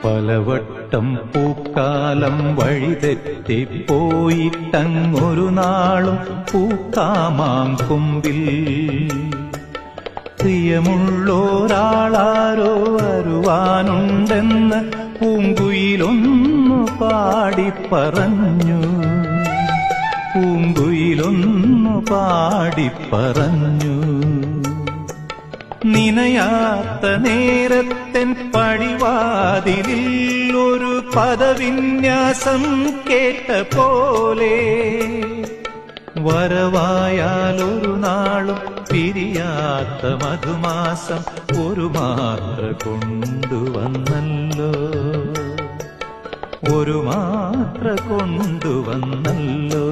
പലവട്ടം പൂക്കാലം വഴിതെറ്റിപ്പോയിട്ടങ്ങൊരു നാളും പൂക്കാമാങ്കൊമ്പിൽ പ്രിയമുള്ളോരാളാരോ വരുവാനുണ്ടെന്ന് പൂങ്കുയിലൊന്നു പാടിപ്പറഞ്ഞു. പൂങ്കുയിലൊന്നു പാടിപ്പറഞ്ഞു. നിനയാത്ത നേരത്തെൻ പടിവാതിലിൽ ഒരു പദവിന്യാസം കേട്ട പോലെ വരവായാലൊരു നാളും പിരിയാത്ത മധുമാസം ഒരു മാത്ര കൊണ്ടുവന്നല്ലോ. ഒരു മാത്ര കൊണ്ടുവന്നല്ലോ.